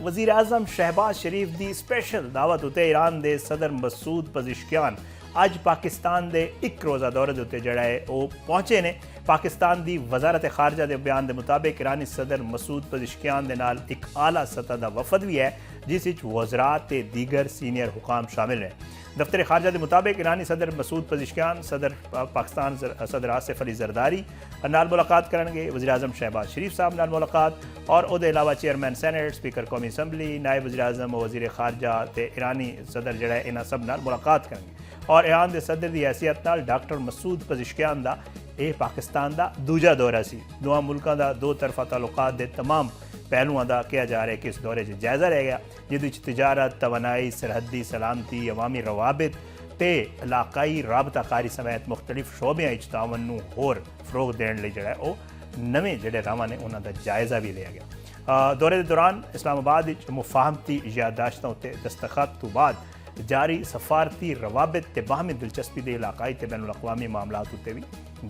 वज़ीर आज़म शहबाज शरीफ की स्पैशल दावत उत्ते ईरान के सदर मसूद पज़िशकियान अज पाकिस्तान के एक रोज़ा दौरे के उत्ते जड़ा है वो पहुँचे ने। पाकिस्तान की वजारत खारजा के बयान के मुताबिक ईरानी सदर मसूद पज़िशकियान के नाल एक आला सतह का वफद भी है जिस वज़रात ते दीगर सीनियर हुकाम शामिल हैं। दफ्तर खारजा के मुताबिक ईरानी सदर मसूद पज़िशकियान सदर पाकिस्तान सदर आसिफ अली जरदारी नाल मुलाकात करेंगे। वज़ीर आज़म शहबाज शरीफ साहब नाल मुलाकात और उहदे अलावा चेयरमैन सैनेट स्पीकर कौमी असम्बली नायब वज़ीर आज़म और वज़ीर खारजा ते ईरानी सदर जड़ा इन्हां सब नाल मुलाकात करेंगे। और ईरान के सदर की हैसियत नाल डॉक्टर मसूद पज़िशकियान का यह पाकिस्तान का दूजा दौरा सी। दोवां मुल्कां दा दो तरफा ताल्लुकात के तमाम पहलुओं का कहा जा रहा है कि इस दौरे से जायज़ा रह गया जिस तजारत तवानाई सरहदी सलामती अवामी रवाबित ते इलाकाई राबताकारी समेत मुख्तलिफ शोबे तावन होर फरोग देने जड़ा वो नवे जड़े रावां ने उन्हों का जायज़ा भी लिया गया। दौरे के दौरान इस्लामाबाद मुफाहमती यादाश्तों उत्ते दस्तखत तो बाद जारी सफारती रवाबित ते बाहमी दिलचस्पी के इलाकाई ते बैनुल अक़वामी मामलात उत्ते भी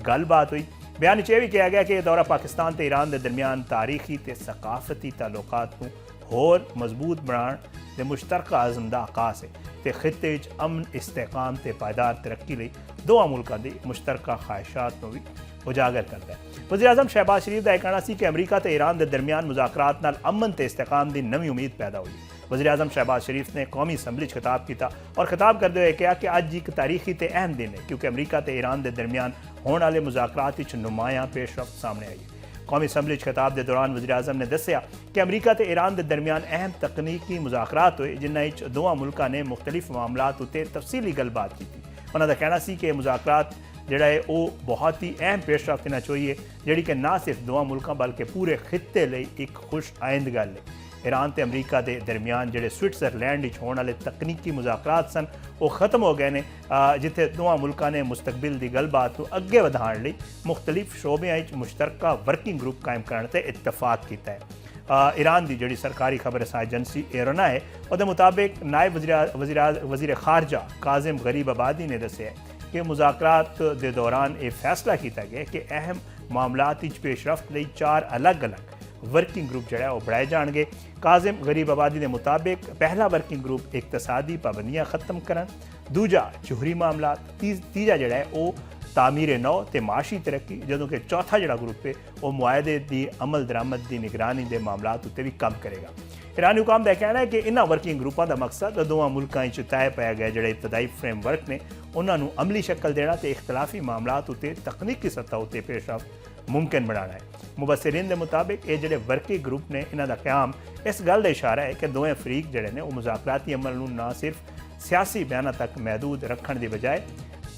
गलबात हुई। बयान यह भी कहा गया कि यह दौरा पाकिस्तान ते ईरान के दरमियान तारीखी ते सकाफती ताल्लुकात को होर मजबूत बनाने के मुश्तरका आज़म का आकाश है ते खिते अमन इस्तेकाम ते पायदार तरक्की लई दोवां मुल्कां दी मुश्तरका ख्वाहिशात को भी उजागर करता है। वज़ीर आज़म शहबाज शरीफ का यह कहना सी कि अमरीका ते ईरान के दरमियान मुज़ाकरात नाल अमन ते इस्तेकाम की नवी उम्मीद पैदा हुई। वज़ीर आज़म शहबाज शरीफ ने कौमी असम्बली खिताब किया और खिताब करते हुए कहा कि अज एक तारीखी ते अहम दिन है क्योंकि अमरीका ते ईरान के दरमियान होने वाले मुज़ाकरात नुमायां पेशरफ्त सामने आई है। कौमी असम्बली खिताब के दौरान वज़ीर आज़म ने दस्सिया कि अमरीका ते ईरान के दरमियान अहम तकनीकी मुज़ाकरात हुए जिन्हां दोवां मुल्कां ने मुख्तलिफ मामलात उत्ते तफसीली गलबात की। उन्होंने कहना सी कि मुज़ाकरात जड़ा है वो बहुत ही अहम पेशरफ्त होना चाहिए जिहड़ी कि ना सिर्फ दोवां मुल्कां बल्कि पूरे खिते लई एक खुश आइंद गल है। ईरान ते अमरीका के दरमियान जोड़े स्विट्जरलैंड होने वाले तकनीकी मुज़ाकरात सन वो ख़त्म हो गए हैं जिथे दोवां मुल्कां ने मुस्तकबिल की गलबात को अगे बढ़ाने लई मुख्तलिफ शोबे मुश्तरका वर्किंग ग्रुप कायम करने ते इत्तफाक किया है। ईरान की जी सरकारी खबर रसां एजेंसी एरोना है उसके मुताबिक नायब वज़ीर खारजा काजिम गरीब आबादी ने दस्सिया कि मुज़ाकरात के दौरान यह फैसला किया गया कि अहम मामलात पेशरफ्त लई 4 अलग अलग वर्किंग ग्रुप जड़ा वो बढ़ाए जाएंगे। काजिम गरीब आबादी के मुताबिक पहला वर्किंग ग्रुप इकतसादी पाबंदियां खत्म करन, दूजा जोहरी मामला, तीजा जड़ा है वो तामीर नौ ते माशी तरक्की, जदों कि चौथा जड़ा ग्रुप है वो मुआहदे की अमल दरामद की निगरानी के मामलात उत्ते भी कम करेगा। ईरानी हुकाम का कहना है कि इन्होंने वर्किंग ग्रुपों का मकसद दोवां मुल्कां तय पाया गया जोड़े इब्तदाई फ्रेमवर्क ने उन्होंने अमली शक्ल देना तो इख्तलाफी मामलात उत्ते तकनीकी सतह उत्ते पेशरफ्त मुमकिन बनाना है। मुबसरीन के मुताबिक ये जोड़े वर्किंग ग्रुप ने इन्हों का क्याम इस गल का इशारा है कि दोवें फरीक जोड़े ने मुज़ाकराती अमल नूं ना सिर्फ सियासी बयानों तक महदूद रखने की बजाय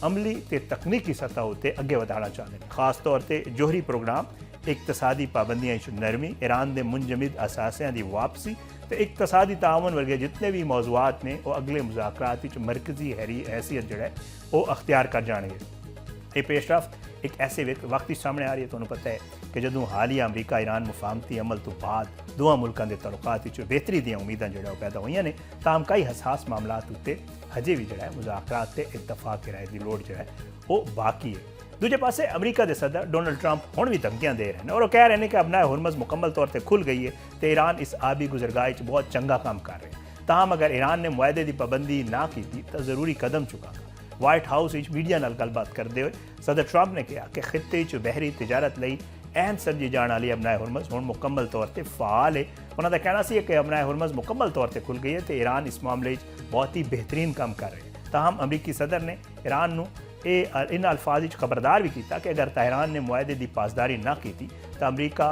अमली ते तकनीकी सतह उत्ते अगे बढ़ाना चाहते हैं। खास तौर पर जोहरी प्रोग्राम, इकतसादी पाबंदियां नरमी, ईरान के मुंजमिद असासियां की वापसी तो इकतसादी तावन वर्गे जितने भी मौजूआत ने वो अगले मुज़ाकरात मरकजी हैसियत जोड़ा है वो अख्तियार कर जाएंगे। ये पेशरफ्त एक ऐसे वक्त सामने आ रही है। तुम्हें पता है कि जदों हालिया अमरीका ईरान मुफाहमती अमल तो बाद दोवां मुल्कां दे तल्लुकात बेहतरी दी उम्मीदां जो पैदा हुई ने ताम कई हसास मामलात उत्ते हजे भी जोड़ा है मुज़ाकरात ते इत्तफाक की राय की लोड़ जो है वो बाकी है। दूजे पासे अमरीका के सदर डोनाल्ड ट्रंप हुण भी धमकियां दे रहे हैं और कह रहे हैं कि अपना हुरमज़ मुकम्मल तौर पर खुल गई है तो ईरान इस आबी गुजरगाह बहुत चंगा काम कर रहे हैं। ताहम अगर ईरान ने मुआहदे की पाबंदी ना की तो जरूरी कदम चुकागा। वाइट हाउस मीडिया नाल गलबात करते हुए सदर ट्रंप ने कहा कि खिते बहरी तजारत लई अहम समझी जाने वाली अपना हुरमज़ हुण मुकम्मल तौर पर फाल है। उन्होंने कहना सी कि अपना हुरमज़ मुकम्मल तौर पर खुल गई है तो ईरान इस मामले बहुत ही बेहतरीन काम कर रहे हैं। ताहम अमरीकी सदर ने ईरान नूं इन अल्फाज खबरदार भी किया कि अगर तेहरान ने मुआहदे की पासदारी ना की तो अमरीका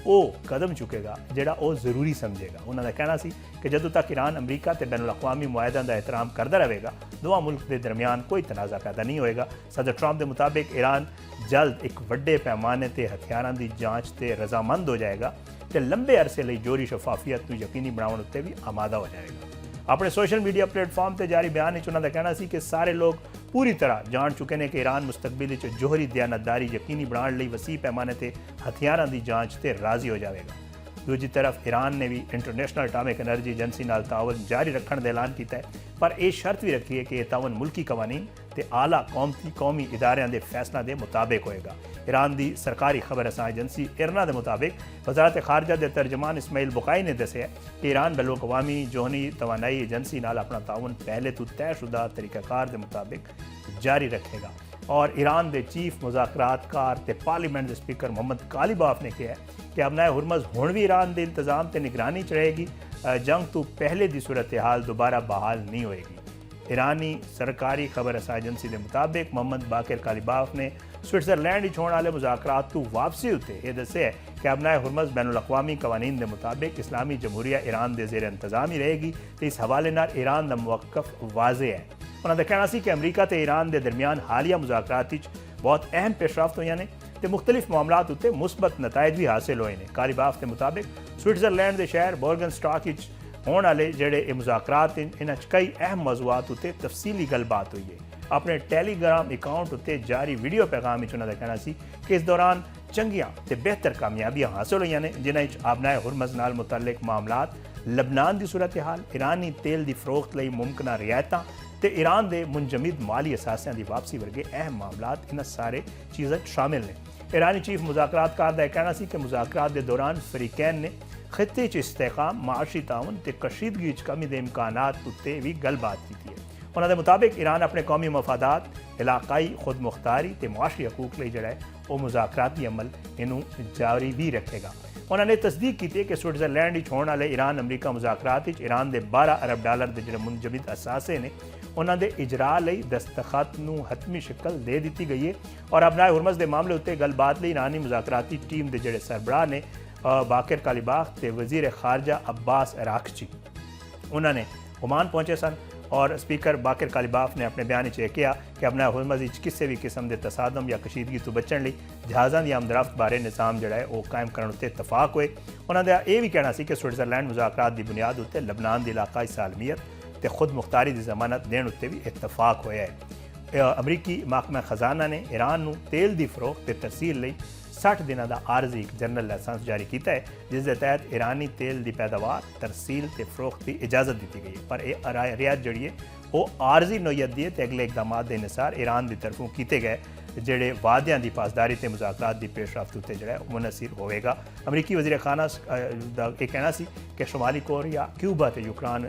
वो कदम चुकेगा जोड़ा वो जरूरी समझेगा। उन्होंने कहना सी कि जदों तक ईरान अमरीका ते बैनुल अक़वामी मुआहदों का एहतराम करता रहेगा दोवां मुल्क के दरमियान कोई तनाज़ा पैदा नहीं होएगा। सदर ट्रंप के मुताबिक ईरान जल्द एक वड्डे पैमाने ते हथियारों की जांच ते रजामंद हो जाएगा तो लंबे अरसे लिए जोरी शफाफियत को यकीनी बनाने उत्ते भी आमादा हो जाएगा। अपने सोशल मीडिया प्लेटफॉर्म पर जारी बयान उन्होंने कहना सी कि सारे लोग पूरी तरह जान चुके हैं कि ईरान मुस्तकबिल जोहरी दयानतदारी यकीनी बनाने लई वसी पैमाने ते हथियारों की जांच ते राजी हो जाएगा। दूजी तरफ ईरान ने भी इंटरनेशनल एटॉमिक एनर्जी एजेंसी नाल तावन जारी रखने का ऐलान किया है, पर यह शर्त भी रखी है कि यह तावन मुल्की कवानीन ते आला कौमी इदारियां दे फैसलों के मुताबिक होएगा। ईरान की सरकारी खबर असा एजेंसी इरना के मुताबिक वजारत खारजा के तर्जमान इस्माइल बुकाई ने दसिया कि ईरान बैन अवी जोहनी तवानाई एजेंसी नाल अपना तावन पहले तो तयशुदा तरीकाकार के मुताबिक जारी रखेगा। और ईरान के चीफ मुज़ाकरातकार ते पार्लीमेंट के स्पीकर मोहम्मद कालिबाफ ने कहा कि अबनाए हुरमज़ हुण भी ईरान के इंतजाम ते निगरानी च रहेगी, जंग तो पहले की सूरत हाल दोबारा बहाल नहीं होएगी। ईरानी सरकारी खबर असा एजेंसी के मुताबिक मोहम्मद बाकिर कालिबाफ ने स्विट्जरलैंड होने वाले मुज़ाकरात तो वापसी उत्ते यह दसिया कि अबनाए हुरमज़ बैन अवी कवानीन के मुताबिक इस्लामी जमहूरिया ईरान के जेर इंतजाम ही रहेगी, तो इस हवाले नाल ईरान का मौक़िफ़ वाज़े है। उन्होंने कहना सी कि अमरीका तो ईरान के दरमियान हालिया मुज़ाकरात बहुत अहम पेशरफ्त हुई ने तो मुख्तलिफ मामलात उत्ते मुस्बत नतायज भी हासिल होए हैं। कालिबाफ के मुताबिक स्विट्जरलैंड के शहर बोर्गनस्टॉक होने वाले जोड़े मुज़ाकरात इन कई अहम मौजूआत उत्ते तफसीली गलबात हुई है। अपने टैलीग्राम अकाउंट उत्ते जारी वीडियो पैगाम उन्होंने कहना सी कि इस दौरान चंगियां ते बेहतर कामयाबियां हासिल हुई ने, जिन्हें आबनाए हुरमज़ नाल मुतल्लिक मामलात, लबनान की सूरत हाल, ईरानी तेल की फरोख्त लई मुमकिन रियायतां ते ईरान के मुंजमिद माली असासियां की वापसी वर्गे अहम मामलात इन सारे चीज़ें शामिल ने। ईरानी चीफ मुज़ाकरातकार का कहना सी कि मुज़ाकरात के दौरान फरीकैन ने खित्ते च इस्तेहकाम, माशी ताउन ते कशीदगी च कमी के इम्कानात उत्ते भी गलबात की है। उन्होंने मुताबिक ईरान अपने कौमी मफादात, इलाकाई खुद मुख्तारी ते मुआशी हकूक लई जड़ा है वो मुज़ाकराती अमल इनू जारी भी रखेगा। उन्होंने तस्दीक की कि स्विट्जरलैंड होने वाले ईरान अमरीका मुज़ाकरात ईरान के 12 अरब डॉलर के जो मुंजमिद असासे ने उन्होंने इजरा लई दस्तखत नू हतमी शक्ल दे दी गई है। और अबनाए हुरमज़ के मामले उत्ते गलबात लई ईरानी मुज़ाकराती टीम के जोड़े सरबराह ने बाकिर कालिबाफ ते वज़ीर खारजा अब्बास अरागची उन्होंने ओमान पहुंचे सन। और स्पीकर बाकिर कालिबाफ ने अपने बयान यह कहा कि अबनाए हुरमज़ किसी भी किस्म के तसादम या कशीदगी तो बचने लई जहाज़ों की आमदरफ्त बारे निज़ाम जोड़ा है वो कायम करने उत्ते इतफाक हुए। उन्होंने यह भी कहना सी कि स्विट्जरलैंड मुज़ाकरात की बुनियाद उत्ते लबनान की इलाकाई सालमियत ते खुद मुख्तारी की जमानत देने उत्ते भी इतफाक होया है। अमरीकी महकमा खजाना ने ईरान नू तेल की फरोख्त ते तरसील लई 60 दिनों का आरजी जनरल लाइसेंस जारी किया है, जिसके तहत ईरानी तेल की पैदावार, तरसील ते फरोख्त की इजाजत दी गई है। पर यह रियायत जी है वो आरजी नोयत दी है तो अगले इकदाम के अनुसार ईरान की तरफों किए गए जोड़े वादियां की पासदारी से मुज़ाकरात की पेशरफ्त उत्ते जो मुनसर होएगा। अमरीकी वज़ीर खाना का यह कहना सी कि शुमाली कोरिया, क्यूबा ते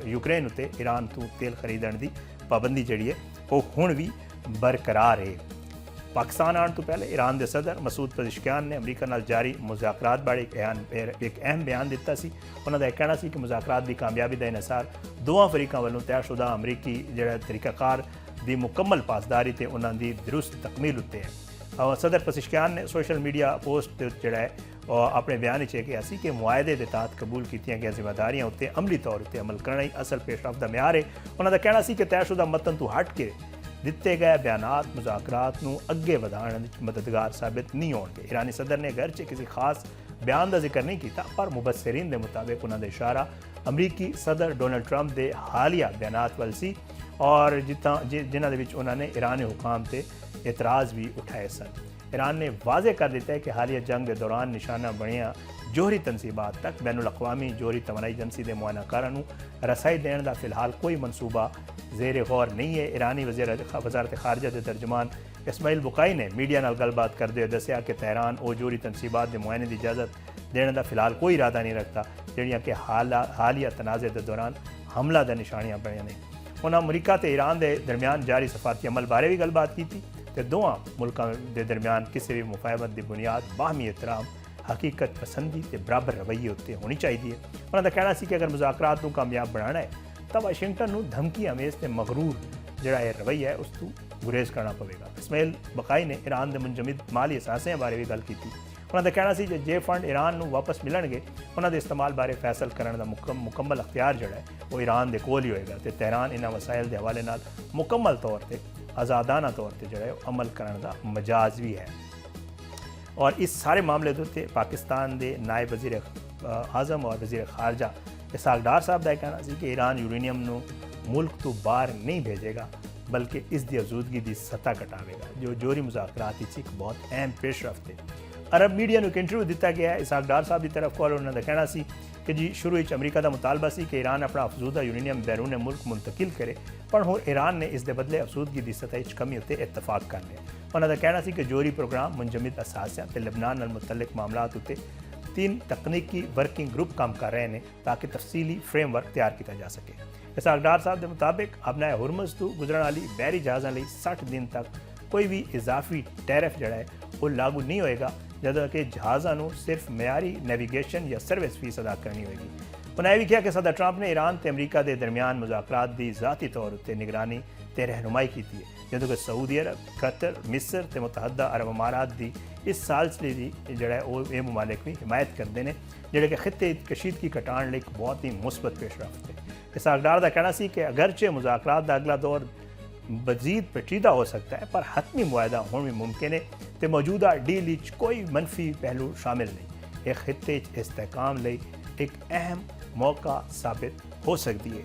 यूक्रेन उत्ते ईरान तो तेल खरीदने की पाबंदी जी है वो हुण भी बरकरार है। पाकिस्तान आने तो पहले ईरान के सदर मसूद पज़ेश्कियान ने अमरीका नाल जारी मुज़ाकरात बारे एक अहम बयान दिता सी। उन्होंने कहना सी कि मुज़ाकरात की कामयाबी का इनसार दोवां फरीकों वालों तयशुदा अमरीकी जो तरीकाकार की मुकम्मल पासदारी ते उन्होंने दुरुस्त तकमील उत्ते है। सदर पज़ेश्कियान ने सोशल मीडिया पोस्ट जोड़ा है अपने बयान च कहा सी कि मुआहदे के तहत कबूल की गई जिम्मेदारियां उत्ते अमली तौर पर अमल करना ही असल पेशरफ्त का म्यार है। उन्होंने कहना सी कि तयशुदा मतन तो हट के दिते गए बयानात मुज़ाकरात नू अगे वधाने में मददगार साबित नहीं होंगे। ईरानी सदर ने अगरचे किसी खास बयान का जिक्र नहीं किया, पर मुबसरीन के मुताबिक उन्होंने इशारा अमरीकी सदर डोनाल्ड ट्रंप के हालिया बयानात वाल सी और जिन्होंने उन्होंने ईरानी हुकाम से एतराज़ भी उठाए सन। ईरान ने वाजे कर दिता है कि हालिया जंग के दौरान निशाना बनिया जोहरी तनसीबात तक बैन अवी जोहरी तवानाई एजेंसी के मुआयनाकारां नू रसाई देने का फिलहाल कोई मनसूबा जेर गौर नहीं है। ईरानी वज़ारत खारजा के तर्जमान इस्माइल बुकाई ने मीडिया नाल गलबात करते हुए दसिया कि तेहरान वो जोहरी तनसीबात के मुआयने की इजाज़त देने का फिलहाल कोई इरादा नहीं रखता जड़ियाँ कि हालिया तनाज़े के दौरान हमला द निशानियां बनिया ने। उन्होंने अमरीका ते ईरान के दरमियान जारी सफारती अमल बारे भी गलबात की तो दोवां मुल्कों के दरमियान किसी भी मुफाहमत की बुनियाद बाहमी एहतराम, हकीकत पसंदी ते बराबर रवैये उत्ते होनी चाहिए। उन्होंने कहना सी कि अगर मुज़ाकरात को कामयाब बनाना है तो वाशिंगटन को धमकी अमेज ते मगरूर जोड़ा यह रवैया है उस तो गुरेज करना पवेगा। इस्माइल बकाई ने ईरान के मुंजमिद माली असासे बारे भी गल की। उन्होंने कहना सी जे फंड ईरान को वापस मिलणगे उन्होंने इस्तेमाल बारे फैसल करने का मुकम्मल अख्तियार जोड़ा है वो ईरान के कोल ही होएगा तो तेहरान इन वसाइल के हवाले नाल मुकम्मल तौर पर आज़ादाना तौर पर जो है अमल करने का मजाज भी है। और इस सारे मामले के उत्ते पाकिस्तान के नायब वज़ीर आज़म और वज़ीर खारजा इसहाक डार साहब का कहना सी कि ईरान यूरेनियम नू मुल्क तो बाहर नहीं भेजेगा बल्कि इसकी मौजूदगी की सतह घटावेगा जो जोहरी मुज़ाकरात एक बहुत अहम पेशरफ्त है। अरब मीडिया ਨੂੰ ਇੱਕ ਇੰਟਰਵਿਊ ਦਿੱਤਾ ਗਿਆ ਹੈ। ਇਸਾਕ ਡਾਰ ਸਾਹਿਬ ਦੀ ਤਰਫ ਕੋਲ ਉਹਨਾਂ ਦਾ ਕਹਿਣਾ ਸੀ ਕਿ ਜੀ ਸ਼ੁਰੂ ਵਿੱਚ ਅਮਰੀਕਾ ਦਾ ਮੁਤਾਲਬਾ ਸੀ ਕਿ ਈਰਾਨ ਆਪਣਾ ਅਫਜ਼ੂਦਾ ਯੂਰੇਨੀਅਮ ਬੈਰੂਨ ਮੁਲਕ ਮੁੰਤਕਿਲ ਕਰੇ, ਪਰ ਹੁਣ ਈਰਾਨ ਨੇ ਇਸ ਦੇ ਬਦਲੇ ਅਫਜ਼ੂਦਗੀ ਦੀ ਸਤਹ ਵਿੱਚ ਕਮੀ ਉੱਤੇ ਇਤਫਾਕ ਕਰ ਲਿਆ। ਉਹਨਾਂ ਦਾ ਕਹਿਣਾ ਸੀ ਕਿ ਜੋਰੀ ਪ੍ਰੋਗਰਾਮ ਮੁੰਜਮਦ ਅਸਾਸਿਆਂ ਤੇ ਲਬਨਾਨ ਨਾਲ ਮੁਤਲਕ ਮਾਮਲਾਤ ਉੱਤੇ 3 ਤਕਨੀਕੀ ਵਰਕਿੰਗ ਗਰੁੱਪ ਕੰਮ ਕਰ ਰਹੇ ਨੇ ਤਾਂ ਕਿ ਤਫਸੀਲੀ ਫਰੇਮਵਰਕ ਤਿਆਰ ਕੀਤਾ ਜਾ ਸਕੇ। ਇਸਾਕ ਡਾਰ ਸਾਹਿਬ ਦੇ ਮੁਤਾਬਿਕ ਅਬਨਾਏ ਹੁਰਮਜ਼ ਤੋਂ ਗੁਜ਼ਰਨ ਵਾਲੀ ਬਹਿਰੀ ਜਹਾਜ਼ਾਂ ਲਈ 60 ਦਿਨ ਤੱਕ ਕੋਈ ਵੀ ਇਜ਼ਾਫੀ ਟੈਰਿਫ ਜਿਹੜਾ ਹੈ ਉਹ ਲਾਗੂ ਨਹੀਂ ਹੋਏਗਾ, ਜਦੋਂ ਕਿ ਜਹਾਜ਼ਾਂ ਨੂੰ ਸਿਰਫ ਮਿਆਰੀ ਨੈਵੀਗੇਸ਼ਨ ਜਾਂ ਸਰਵਿਸ ਫੀਸ ਅਦਾ ਕਰਨੀ ਹੋਏਗੀ। ਉਹਨਾਂ ਇਹ ਵੀ ਕਿਹਾ ਕਿ ਸਦਰ ਟਰੰਪ ਨੇ ਈਰਾਨ ਤੇ ਅਮਰੀਕਾ ਦੇ ਦਰਮਿਆਨ ਮੁਜ਼ਾਕਰਾਤ ਦੀ ਜ਼ਾਤੀ ਤੌਰ ਉੱਤੇ ਨਿਗਰਾਨੀ ਤੇ ਰਹਿਨੁਮਾਈ ਕੀਤੀ ਹੈ, ਜਦੋਂ ਕਿ ਸਾਊਦੀ ਅਰਬ, ਕਤਰ, ਮਿਸਰ ਤੇ ਮੁਤਹੱਦਾ ਅਰਬ ਅਮਾਰਾਤ ਦੀ ਇਸ ਸਾਲਸਲੇ ਦੀ ਜਿਹੜਾ ਉਹ ਇਹ ਮਮਾਲਿਕ ਵੀ ਹਿਮਾਇਤ ਕਰਦੇ ਨੇ, ਜਿਹੜੇ ਕਿ ਖਿੱਤੇ ਕਸ਼ੀਦਗੀ ਘਟਾਉਣ ਲਈ ਇੱਕ ਬਹੁਤ ਹੀ ਮੁਸਬਤ ਪੇਸ਼ਰਫਤ ਹੈ। ਇਸਾਕ ਡਾਰ ਦਾ ਕਹਿਣਾ ਸੀ ਕਿ ਅਗਰਚੇ ਮੁਜ਼ਾਕਰਾਤ ਦਾ ਅਗਲਾ ਦੌਰ ਮਜ਼ੀਦ ਪੇਚੀਦਾ ਹੋ ਸਕਦਾ ਹੈ, ਪਰ ਹਤਮੀ ਮੁਆਹਦਾ ਹੋਣਾ ਵੀ ਮੁਮਕਿਨ ਹੈ ਤੇ ਮੌਜੂਦਾ ਡੀਲ ਵਿੱਚ ਕੋਈ ਮੰਫੀ ਪਹਿਲੂ ਸ਼ਾਮਿਲ ਨਹੀਂ। ਇਹ ਖਿੱਤੇ 'ਚ ਇਸਤਹਿਕਾਮ ਲਈ ਇੱਕ ਅਹਿਮ ਮੌਕਾ ਸਾਬਿਤ ਹੋ ਸਕਦੀ ਹੈ।